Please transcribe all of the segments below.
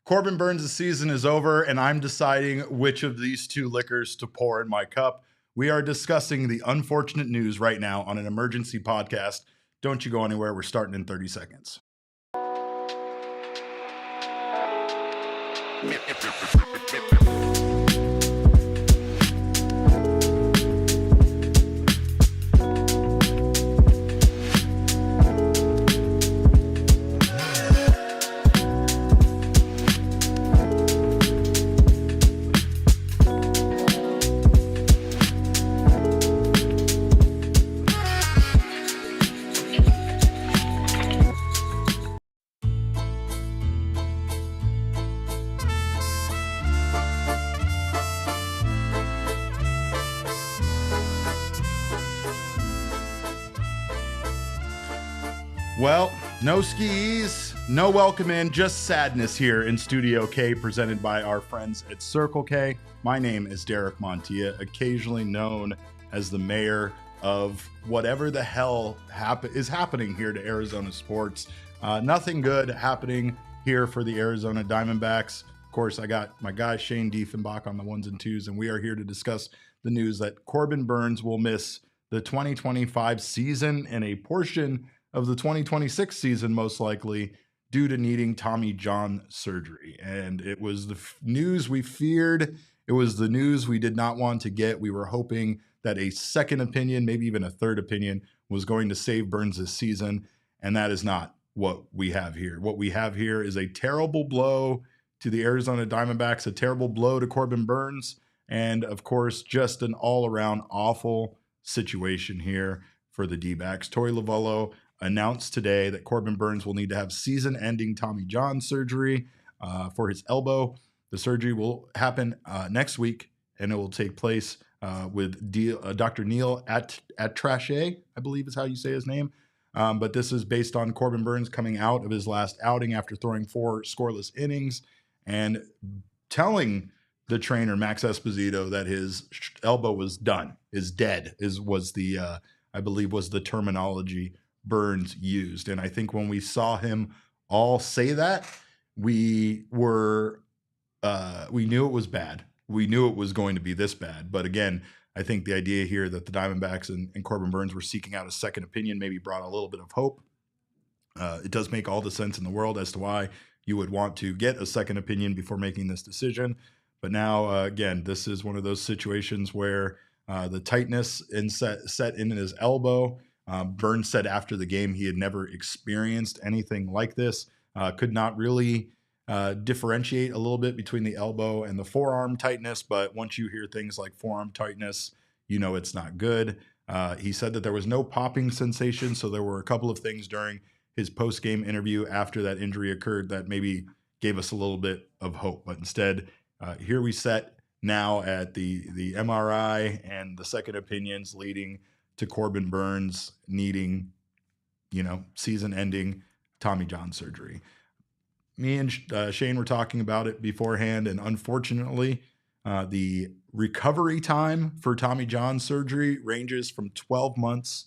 Corbin Burnes' season is over, and I'm deciding which of these two liquors to pour in my cup. We are discussing the unfortunate news right now on an emergency podcast. Don't you go anywhere. We're starting in 30 seconds. Well, no skis, no welcome in, just sadness here in Studio K, presented by our friends at Circle K. My name is Derek Montilla, occasionally known as the mayor of whatever the hell is happening here to Arizona sports. Nothing good happening here for the Arizona Diamondbacks. Of course, I got my guy Shane Diefenbach on the ones and twos, and we are here to discuss the news that Corbin Burnes will miss the 2025 season and a portion of the 2026 season, most likely, due to needing Tommy John surgery. And it was the news we feared. It was the news we did not want to get. We were hoping that a second opinion, maybe even a third opinion, was going to save Burnes this season. And that is not what we have here. What we have here is a terrible blow to the Arizona Diamondbacks, a terrible blow to Corbin Burnes, and of course, just an all-around awful situation here for the Dbacks. Torey Lovullo announced today that Corbin Burnes will need to have season-ending Tommy John surgery for his elbow. The surgery will happen next week, and it will take place with Dr. Neil Atrache, I believe is how you say his name. But this is based on Corbin Burnes coming out of his last outing after throwing 4 scoreless innings and telling the trainer, Max Esposito, that his elbow was done, is dead, was the, I believe was the terminology Burnes used. And I think when we saw him all say that, we knew it was bad. We knew it was going to be this bad. But again, I think the idea here that the Diamondbacks and Corbin Burnes were seeking out a second opinion maybe brought a little bit of hope. It does make all the sense in the world as to why you would want to get a second opinion before making this decision. But now, again, this is one of those situations where the tightness set in his elbow. Burnes said after the game he had never experienced anything like this, could not really differentiate a little bit between the elbow and the forearm tightness. But once you hear things like forearm tightness, you know it's not good. He said that there was no popping sensation. So there were a couple of things during his post-game interview after that injury occurred that maybe gave us a little bit of hope. But instead, here we sit now at the MRI and the second opinions leading to Corbin Burnes needing, season-ending Tommy John surgery. Me and Shane were talking about it beforehand, and unfortunately, the recovery time for Tommy John surgery ranges from 12 months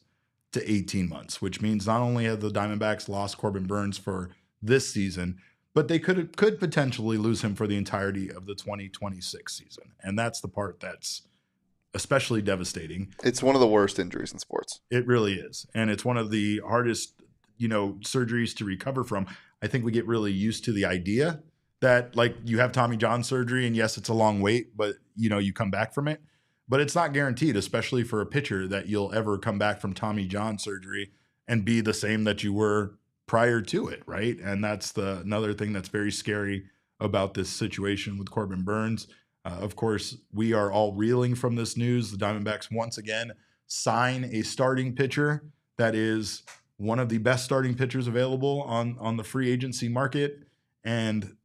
to 18 months, which means not only have the Diamondbacks lost Corbin Burnes for this season, but they could potentially lose him for the entirety of the 2026 season. And that's the part that's especially devastating. It's one of the worst injuries in sports. It really is. And it's one of the hardest, surgeries to recover from. I think we get really used to the idea that you have Tommy John surgery and yes, it's a long wait, but you come back from it, but it's not guaranteed, especially for a pitcher, that you'll ever come back from Tommy John surgery and be the same that you were prior to it. Right. And that's another thing that's very scary about this situation with Corbin Burnes. Of course, we are all reeling from this news. The Diamondbacks once again sign a starting pitcher that is one of the best starting pitchers available on the free agency market, and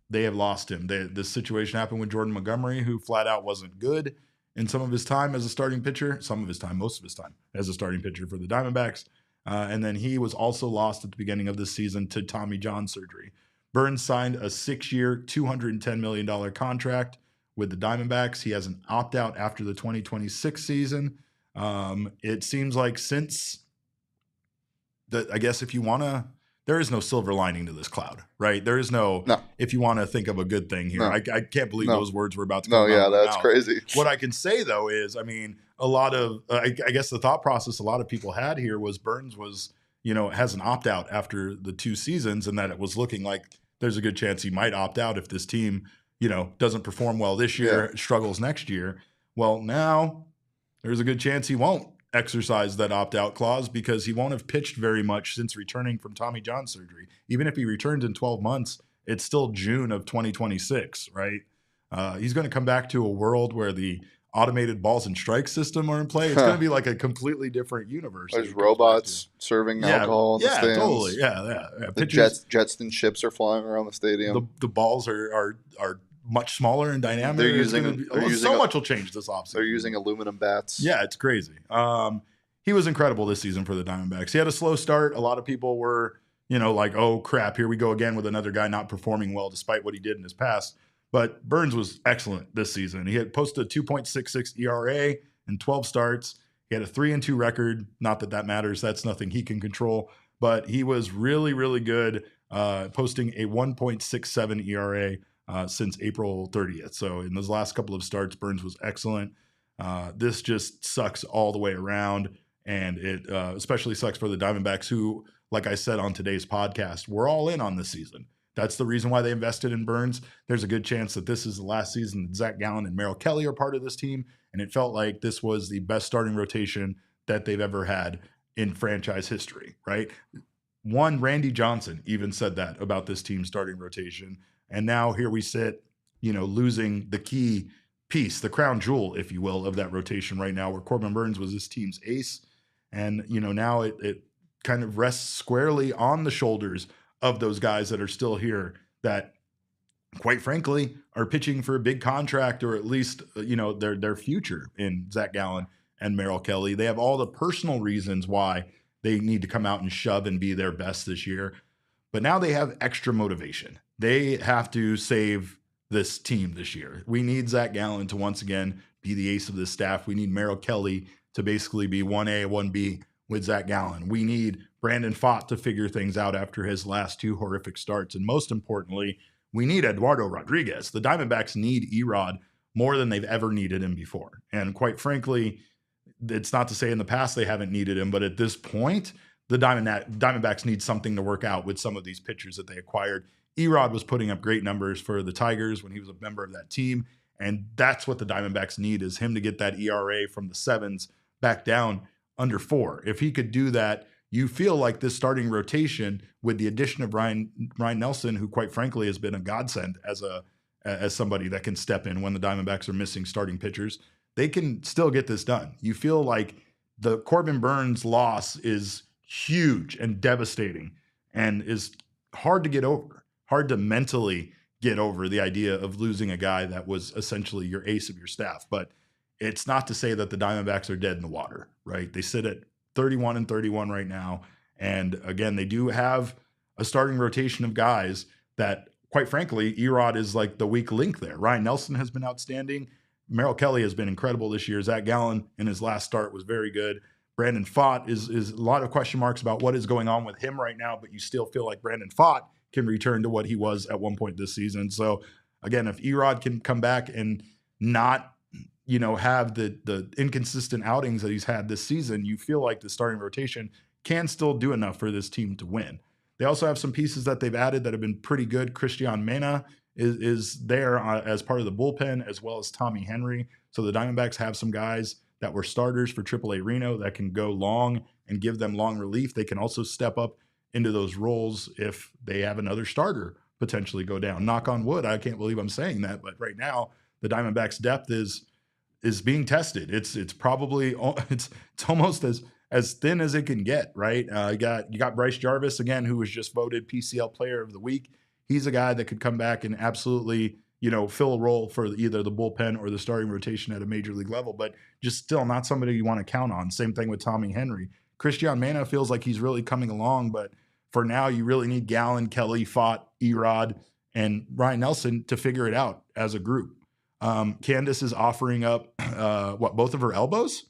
they have lost him. This situation happened with Jordan Montgomery, who flat out wasn't good in some of his time as a starting pitcher, most of his time as a starting pitcher for the Diamondbacks. And then he was also lost at the beginning of this season to Tommy John surgery. Burnes signed a 6-year, $210 million contract with the Diamondbacks. He has an opt-out after the 2026 season. It seems like since that, I guess if you want to there is no silver lining to this cloud, right? There is no. If you want to think of a good thing here, I can't believe those words were about to come out of my that's mouth. Crazy. What I can say though is, I mean, a lot of I guess the thought process a lot of people had here was Burnes was, has an opt out after the 2 seasons, and that it was looking like there's a good chance he might opt out if this team, doesn't perform well this year, struggles next year. Well, now there's a good chance he won't exercise that opt-out clause because he won't have pitched very much since returning from Tommy John surgery. Even if he returns in 12 months, it's still June of 2026, right? He's going to come back to a world where the automated balls and strike system are in play. It's going to be like a completely different universe. There's robots serving alcohol in the stands. Totally. Yeah. The Jetston ships are flying around the stadium. The balls are much smaller and dynamic. They're using so much will change this offseason. They're using aluminum bats. Yeah, it's crazy. He was incredible this season for the Diamondbacks. He had a slow start. A lot of people were, like, oh crap, here we go again with another guy not performing well despite what he did in his past. But Burnes was excellent this season. He had posted a 2.66 ERA in 12 starts. He had a 3-2 record. Not that matters. That's nothing he can control. But he was really, really good, posting a 1.67 ERA. Since April 30th. So in those last couple of starts, Burnes was excellent. This just sucks all the way around. And it especially sucks for the Diamondbacks who, like I said on today's podcast, we're all in on this season. That's the reason why they invested in Burnes. There's a good chance that this is the last season that Zac Gallen and Merrill Kelly are part of this team. And it felt like this was the best starting rotation that they've ever had in franchise history, right? One, Randy Johnson even said that about this team's starting rotation. And now here we sit, losing the key piece, the crown jewel, if you will, of that rotation right now, where Corbin Burnes was this team's ace. And, now it kind of rests squarely on the shoulders of those guys that are still here that, quite frankly, are pitching for a big contract, or at least, their future in Zac Gallen and Merrill Kelly. They have all the personal reasons why they need to come out and shove and be their best this year. But now they have extra motivation. They have to save this team this year. We need Zac Gallen to once again be the ace of this staff. We need Merrill Kelly to basically be 1A, 1B with Zac Gallen. We need Brandon Pfaadt to figure things out after his last 2 horrific starts. And most importantly, we need Eduardo Rodriguez. The Diamondbacks need Erod more than they've ever needed him before. And quite frankly, it's not to say in the past they haven't needed him, but at this point, the Diamondbacks need something to work out with some of these pitchers that they acquired. Erod was putting up great numbers for the Tigers when he was a member of that team, and that's what the Diamondbacks need, is him to get that ERA from the 7s back down under 4. If he could do that, you feel like this starting rotation, with the addition of Ryan Nelson, who quite frankly has been a godsend as somebody that can step in when the Diamondbacks are missing starting pitchers, they can still get this done. You feel like the Corbin Burnes loss is huge and devastating and is hard to get over, hard to mentally get over the idea of losing a guy that was essentially your ace of your staff. But it's not to say that the Diamondbacks are dead in the water, right? They sit at 31-31 right now. And again, they do have a starting rotation of guys that, quite frankly, Erod is like the weak link there. Ryan Nelson has been outstanding. Merrill Kelly has been incredible this year. Zac Gallen in his last start was very good. Brandon Pfaadt is a lot of question marks about what is going on with him right now, but you still feel like Brandon Pfaadt can return to what he was at one point this season. So again, if Erod can come back and not, have the inconsistent outings that he's had this season, you feel like the starting rotation can still do enough for this team to win. They also have some pieces that they've added that have been pretty good. Cristian Mena is there as part of the bullpen, as well as Tommy Henry. So the Diamondbacks have some guys that were starters for AAA Reno that can go long and give them long relief. They can also step up into those roles if they have another starter potentially go down. Knock on wood. I can't believe I'm saying that, but right now the Diamondbacks depth is being tested. It's probably it's almost as thin as it can get, right? You got Bryce Jarvis again, who was just voted PCL Player of the Week. He's a guy that could come back and absolutely, fill a role for either the bullpen or the starting rotation at a major league level, but just still not somebody you want to count on. Same thing with Tommy Henry. Cristian Mena feels like he's really coming along, but for now, you really need Gallen, Kelly, Pfaadt, Erod, and Ryan Nelson to figure it out as a group. Candace is offering up, both of her elbows?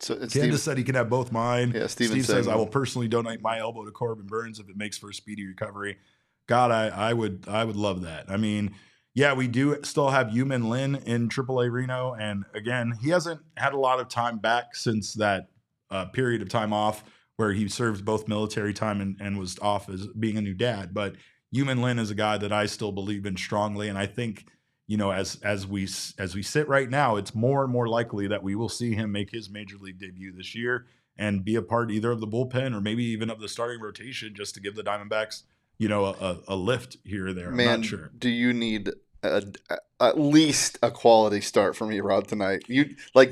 So Candace said he can have both mine. Yeah, Steve says, I will personally donate my elbow to Corbin Burnes if it makes for a speedy recovery. God, I would love that. I mean, yeah, we do still have Yumin Lin in AAA Reno. And again, he hasn't had a lot of time back since that period of time off where he served both military time and was off as being a new dad. But Yumin Lin is a guy that I still believe in strongly. And I think, as we sit right now, it's more and more likely that we will see him make his major league debut this year and be a part either of the bullpen or maybe even of the starting rotation just to give the Diamondbacks, a lift here or there. Man, I'm not sure. Do you need at least a quality start from Erod tonight?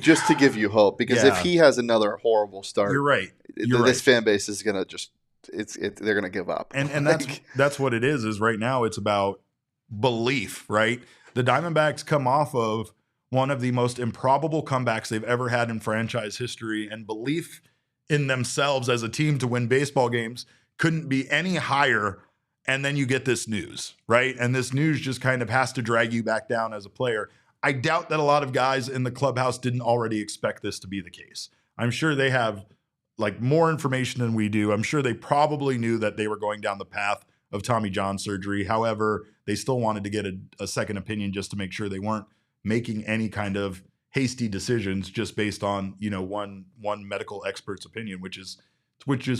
Just to give you hope, because if he has another horrible start, you're right. This fan base is gonna they're gonna give up. And that's what it is right now. It's about belief, right? The Diamondbacks come off of one of the most improbable comebacks they've ever had in franchise history, and belief in themselves as a team to win baseball games couldn't be any higher. And then you get this news, right? And this news just kind of has to drag you back down as a player. I doubt that a lot of guys in the clubhouse didn't already expect this to be the case. I'm sure they have more information than we do. I'm sure they probably knew that they were going down the path of Tommy John surgery. However, they still wanted to get a second opinion just to make sure they weren't making any kind of hasty decisions just based on, one medical expert's opinion, which is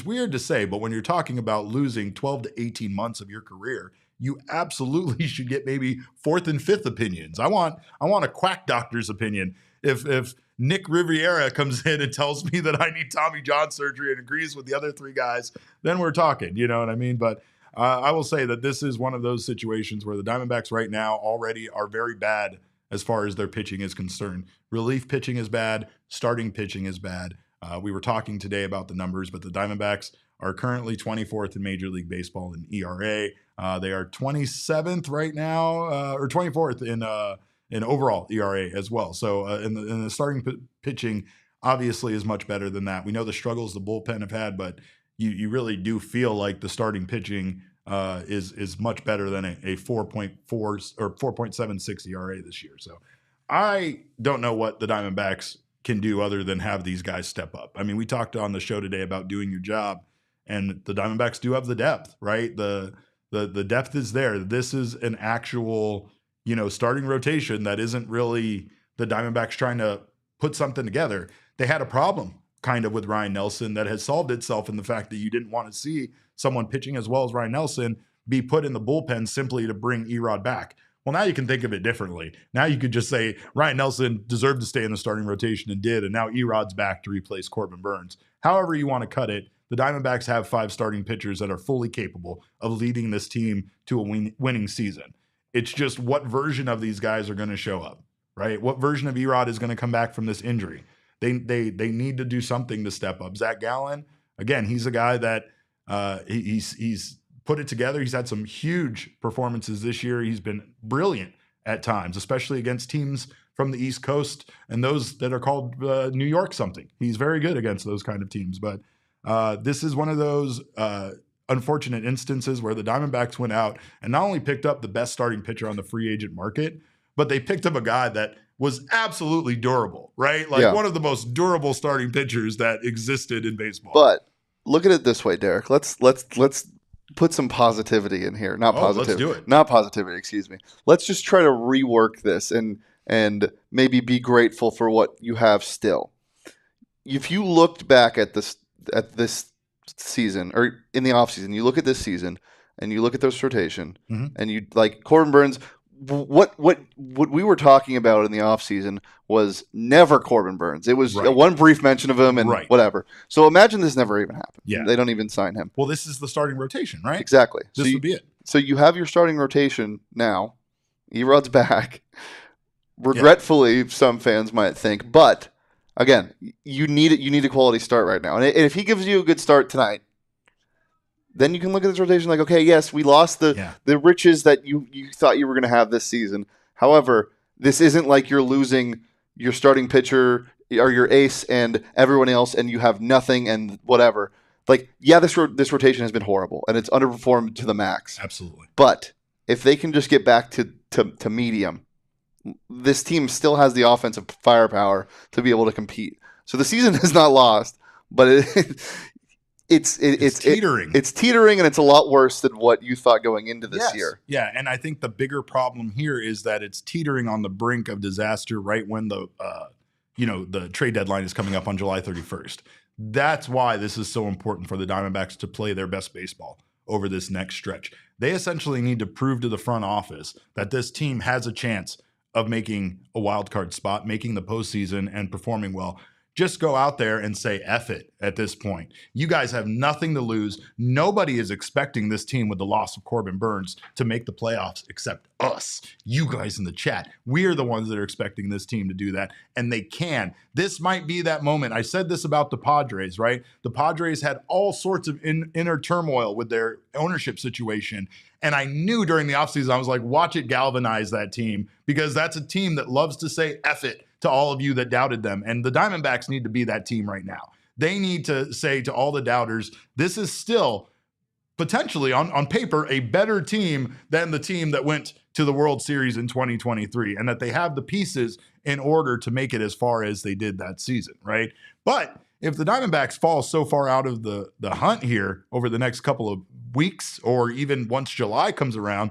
weird to say. But when you're talking about losing 12 to 18 months of your career, you absolutely should get maybe fourth and fifth opinions. I want a quack doctor's opinion. If Nick Riviera comes in and tells me that I need Tommy John surgery and agrees with the other three guys, then we're talking, you know what I mean? But I will say that this is one of those situations where the Diamondbacks right now already are very bad as far as their pitching is concerned. Relief pitching is bad. Starting pitching is bad. We were talking today about the numbers, but the Diamondbacks are currently 24th in Major League Baseball in ERA. They are 27th right now, or 24th in overall ERA as well. So in the starting pitching, obviously is much better than that. We know the struggles the bullpen have had, but you really do feel like the starting pitching is much better than a 4.4 or 4.76 ERA this year. So I don't know what the Diamondbacks can do other than have these guys step up. I mean, we talked on the show today about doing your job, and the Diamondbacks do have the depth, right? The depth is there. This is an actual, starting rotation that isn't really the Diamondbacks trying to put something together. They had a problem kind of with Ryan Nelson that has solved itself in the fact that you didn't want to see someone pitching as well as Ryan Nelson be put in the bullpen simply to bring Erod back. Well, now you can think of it differently. Now you could just say Ryan Nelson deserved to stay in the starting rotation and did, and now Erod's back to replace Corbin Burnes. However you want to cut it, the Diamondbacks have 5 starting pitchers that are fully capable of leading this team to a winning season. It's just what version of these guys are going to show up, right? What version of Erod is going to come back from this injury? They need to do something to step up. Zac Gallen, again, he's a guy that he's put it together. He's had some huge performances this year. He's been brilliant at times, especially against teams from the East Coast and those that are called New York something. He's very good against those kind of teams. But this is one of those unfortunate instances where the Diamondbacks went out and not only picked up the best starting pitcher on the free agent market, but they picked up a guy that was absolutely durable, right? One of the most durable starting pitchers that existed in baseball. But look at it this way, Derek. Let's put some positivity in here. Let's do it. Not positivity, excuse me. Let's just try to rework this and maybe be grateful for what you have still. If you looked back at this season, or in the offseason, you look at this season and you look at this rotation, and you like Corbin Burnes. What we were talking about in the offseason was never Corbin Burnes. It was one brief mention of him and whatever. So imagine this never even happened. Yeah. They don't even sign him. Well, this is the starting rotation, right? Exactly. This would be it. So you have your starting rotation now. Erod's back. Regretfully, some fans might think. But, again, you need a quality start right now. And if he gives you a good start tonight, then you can look at this rotation like, okay, yes, we lost the riches that you thought you were going to have this season. However, this isn't like you're losing your starting pitcher or your ace and everyone else and you have nothing and whatever. This rotation has been horrible and it's underperformed to the max. Absolutely. But if they can just get back to medium, this team still has the offensive firepower to be able to compete. So the season is not lost, but it's teetering. It's teetering, and it's a lot worse than what you thought going into this year. Yeah, and I think the bigger problem here is that it's teetering on the brink of disaster right when the trade deadline is coming up on July 31st. That's why this is so important for the Diamondbacks to play their best baseball over this next stretch. They essentially need to prove to the front office that this team has a chance of making a wild card spot, making the postseason, and performing well. Just go out there and say F it at this point. You guys have nothing to lose. Nobody is expecting this team with the loss of Corbin Burnes to make the playoffs except us, you guys in the chat. We are the ones that are expecting this team to do that, and they can. This might be that moment. I said this about the Padres, right? The Padres had all sorts of inner turmoil with their ownership situation, and I knew during the offseason, I was like, watch it galvanize that team, because that's a team that loves to say F it to all of you that doubted them. And the Diamondbacks need to be that team right now. They need to say to all the doubters, this is still potentially on paper a better team than the team that went to the World Series in 2023, and that they have the pieces in order to make it as far as they did that season, right? But if the Diamondbacks fall so far out of the hunt here over the next couple of weeks, or even once July comes around,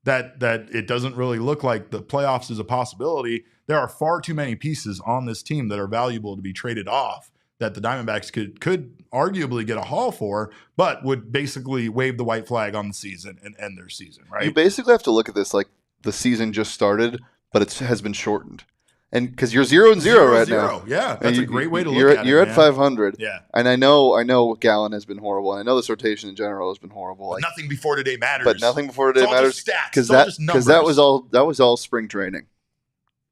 that it doesn't really look like the playoffs is a possibility, there are far too many pieces on this team that are valuable to be traded off that the Diamondbacks could arguably get a haul for, but would basically wave the white flag on the season and end their season, right? You basically have to look at this like the season just started, but it has been shortened. And because you're 0-0 right now. Yeah, that's a great way to look at it. You're at 500. Yeah. And I know Gallen has been horrible. And I know this rotation in general has been horrible. But nothing before today matters. But nothing before today matters. Because that was all spring training.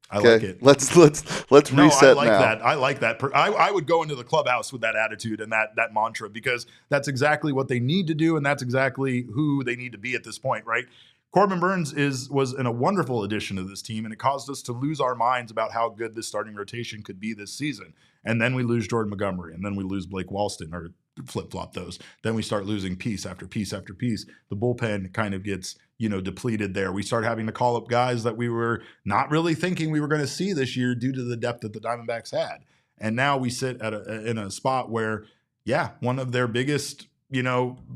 I like it. Let's reset now. I like that. I would go into the clubhouse with that attitude and that mantra, because that's exactly what they need to do, and that's exactly who they need to be at this point, right? Corbin Burnes was a wonderful addition to this team, and it caused us to lose our minds about how good this starting rotation could be this season. And then we lose Jordan Montgomery, and then we lose Blake Walston, or flip-flop those. Then we start losing piece after piece after piece. The bullpen kind of gets depleted there. We start having to call up guys that we were not really thinking we were going to see this year due to the depth that the Diamondbacks had. And now we sit in a spot where, one of their biggest,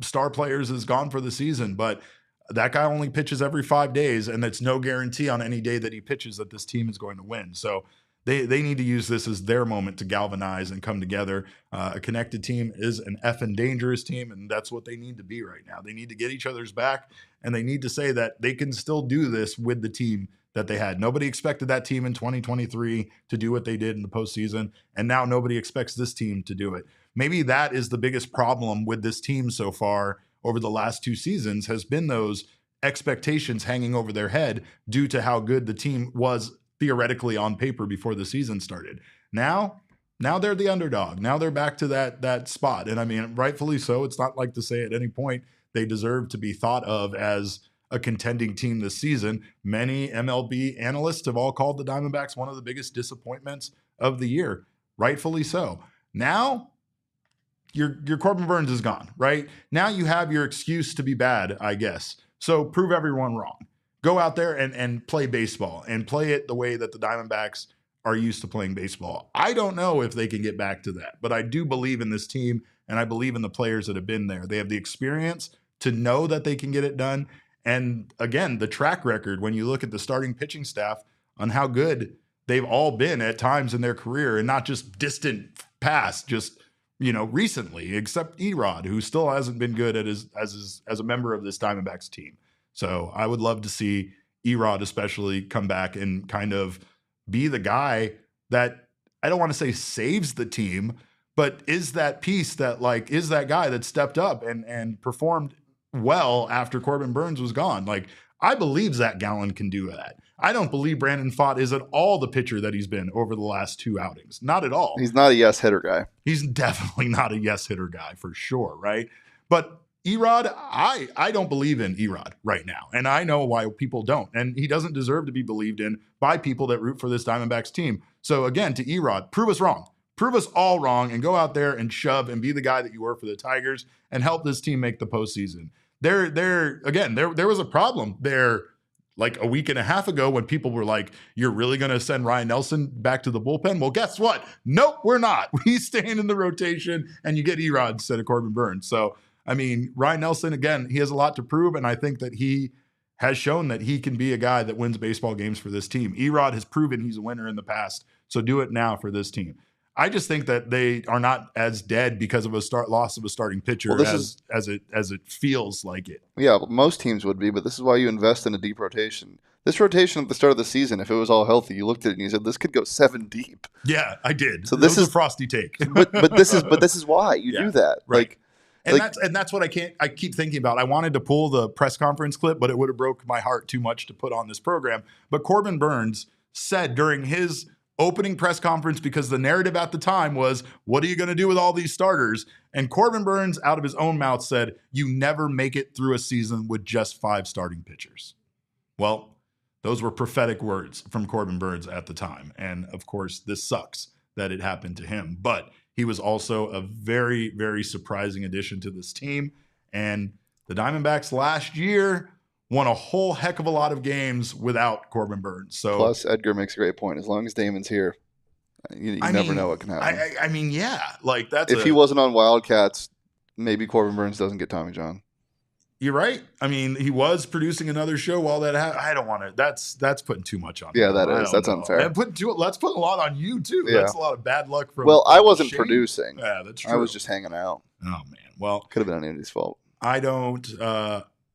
star players is gone for the season, but that guy only pitches every 5 days, and it's no guarantee on any day that he pitches that this team is going to win. So they need to use this as their moment to galvanize and come together. A connected team is an effing dangerous team, and that's what they need to be right now. They need to get each other's back, and they need to say that they can still do this with the team that they had. Nobody expected that team in 2023 to do what they did in the postseason, and now nobody expects this team to do it. Maybe that is the biggest problem with this team so far over the last 2 seasons, has been those expectations hanging over their head due to how good the team was theoretically on paper before the season started. Now they're the underdog. Now they're back to that spot. And I mean, rightfully so. It's not like to say at any point they deserve to be thought of as a contending team this season. Many MLB analysts have all called the Diamondbacks one of the biggest disappointments of the year. Rightfully so. Now, your Corbin Burnes is gone, right? Now you have your excuse to be bad, I guess. So prove everyone wrong. Go out there and play baseball, and play it the way that the Diamondbacks are used to playing baseball. I don't know if they can get back to that, but I do believe in this team, and I believe in the players that have been there. They have the experience to know that they can get it done. And again, the track record, when you look at the starting pitching staff on how good they've all been at times in their career, and not just distant past, just recently, except Erod, who still hasn't been good as a member of this Diamondbacks team. So I would love to see Erod especially come back and kind of be the guy that, I don't want to say saves the team, but is that piece that is that guy that stepped up and performed well after Corbin Burnes was gone. I believe Zac Gallen can do that. I don't believe Brandon Pfaadt is at all the pitcher that he's been over the last 2 outings. Not at all. He's not a yes hitter guy. He's definitely not a yes hitter guy for sure, right? But Erod, I don't believe in Erod right now, and I know why people don't. And he doesn't deserve to be believed in by people that root for this Diamondbacks team. So again, to Erod, prove us wrong. Prove us all wrong, and go out there and shove and be the guy that you were for the Tigers, and help this team make the postseason. There was a problem there like a week and a half ago when people were like, you're really going to send Ryan Nelson back to the bullpen? Well, guess what? Nope, we're not. He's staying in the rotation, and you get Erod instead of Corbin Burnes. So, I mean, Ryan Nelson, again, he has a lot to prove, and I think that he has shown that he can be a guy that wins baseball games for this team. Erod has proven he's a winner in the past, so do it now for this team. I just think that they are not as dead because of a loss of a starting pitcher as it feels like it. Yeah, most teams would be, but this is why you invest in a deep rotation. This rotation at the start of the season, if it was all healthy, you looked at it and you said, this could go 7 deep. Yeah, I did. So this is a frosty take. but this is why you do that. Right. That's what I keep thinking about. I wanted to pull the press conference clip, but it would have broke my heart too much to put on this program. But Corbin Burnes said during his opening press conference, because the narrative at the time was, what are you going to do with all these starters? And Corbin Burnes, out of his own mouth, said, you never make it through a season with just 5 starting pitchers. Well, those were prophetic words from Corbin Burnes at the time. And of course, this sucks that it happened to him. But he was also a very, very surprising addition to this team. And the Diamondbacks last year won a whole heck of a lot of games without Corbin Burnes. So plus, Edgar makes a great point. As long as Damon's here, you never know what can happen. I mean, yeah, like that's if he wasn't on Wildcats, maybe Corbin Burnes doesn't get Tommy John. You're right. I mean, he was producing another show while that happened. I don't want to. That's putting too much on. Yeah, him. that is. That's unfair. And let's put a lot on you too. Yeah. That's a lot of bad luck from. Well, I wasn't producing. Yeah, that's true. I was just hanging out. Oh man. Well, could have been anybody's fault. I don't.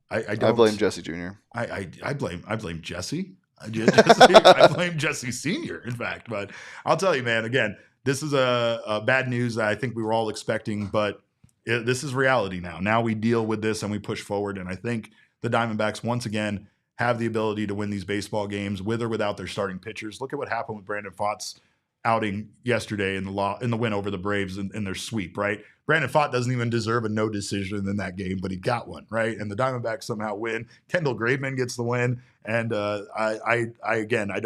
I blame Jesse Jr. I blame Jesse. I blame Jesse Sr. In fact, but I'll tell you, man. Again, this is a bad news that I think we were all expecting, but this is reality now. Now we deal with this and we push forward. And I think the Diamondbacks once again have the ability to win these baseball games with or without their starting pitchers. Look at what happened with Brandon Pfaadt's outing yesterday in the win over the Braves in their sweep, right? Brandon Pfaadt doesn't even deserve a no decision in that game, but he got one, right? And the Diamondbacks somehow win. Kendall Graveman gets the win, and I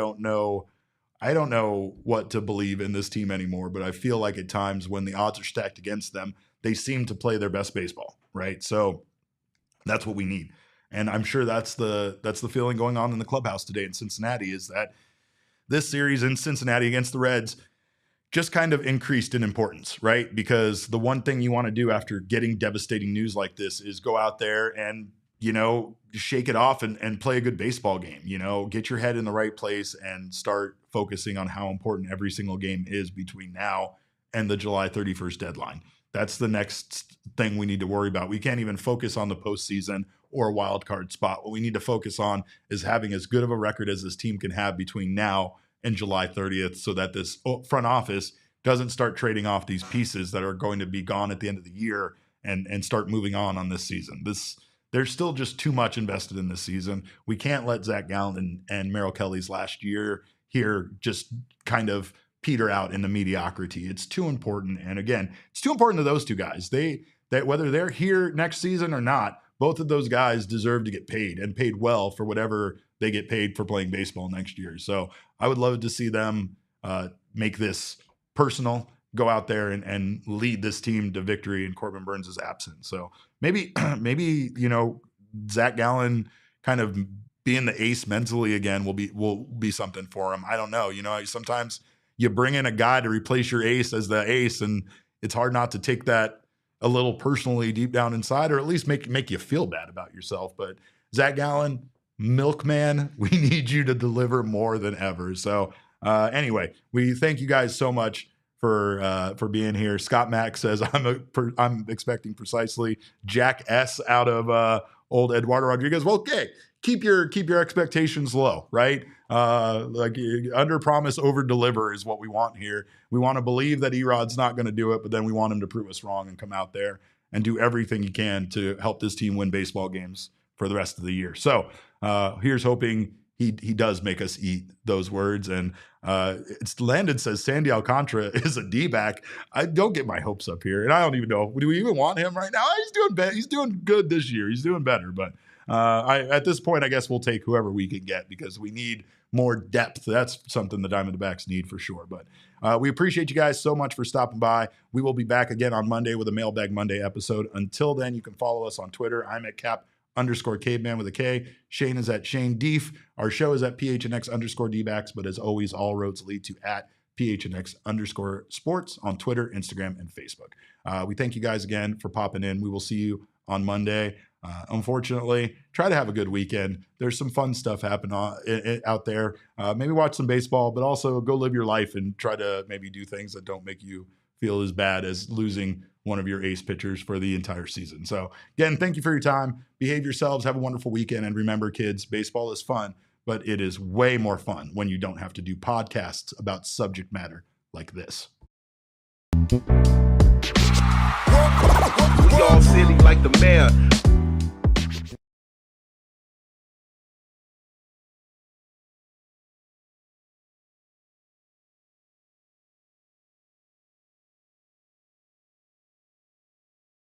don't know what to believe in this team anymore. But I feel like at times when the odds are stacked against them, they seem to play their best baseball, right? So that's what we need, and I'm sure that's the feeling going on in the clubhouse today in Cincinnati, is that this series in Cincinnati against the Reds just kind of increased in importance, right? Because the one thing you want to do after getting devastating news like this is go out there and, shake it off and play a good baseball game, get your head in the right place and start focusing on how important every single game is between now and the July 31st deadline. That's the next thing we need to worry about. We can't even focus on the postseason or a wild card spot. What we need to focus on is having as good of a record as this team can have between now and July 30th, so that this front office doesn't start trading off these pieces that are going to be gone at the end of the year and start moving on this season. There's still just too much invested in this season. We can't let Zac Gallen and Merrill Kelly's last year here just kind of peter out into mediocrity. It's too important. And again, it's too important to those two guys. That whether they're here next season or not, both of those guys deserve to get paid and paid well for whatever they get paid for playing baseball next year. So I would love to see them make this personal, go out there and lead this team to victory in Corbin Burnes' absence. So maybe Zac Gallen kind of being the ace mentally again will be something for him. I don't know. Sometimes you bring in a guy to replace your ace as the ace, and it's hard not to take that a little personally deep down inside, or at least make you feel bad about yourself. But Zac Gallen, milkman, we need you to deliver more than ever. So anyway, we thank you guys so much for being here. Scott Mack says I'm expecting precisely Jack S out of old Eduardo Rodriguez. Well, okay, keep your expectations low, right? Like under promise, over deliver is what we want here. We want to believe that Erod's not going to do it, but then we want him to prove us wrong and come out there and do everything he can to help this team win baseball games for the rest of the year. So here's hoping he does make us eat those words. And Landon says Sandy Alcantara is a D-back. I don't get my hopes up here, and I don't even know. Do we even want him right now? He's doing good this year. He's doing better, but at this point, I guess we'll take whoever we can get because we need more depth. That's something the Diamondbacks need for sure. But we appreciate you guys so much for stopping by. We will be back again on Monday with a Mailbag Monday episode. Until then, you can follow us on Twitter. I'm at @Caveman with a K. Shane is at Shane Deef. Our show is at PHNX_Dbacks, but as always, all roads lead to @PHNX_sports on Twitter, Instagram, and Facebook. We thank you guys again for popping in. We will see you on Monday. Unfortunately, try to have a good weekend. There's some fun stuff happening out there. Maybe watch some baseball, but also go live your life and try to maybe do things that don't make you feel as bad as losing one of your ace pitchers for the entire season. So again, thank you for your time. Behave yourselves. Have a wonderful weekend. And remember, kids, baseball is fun, but it is way more fun when you don't have to do podcasts about subject matter like this. We all silly like the mayor.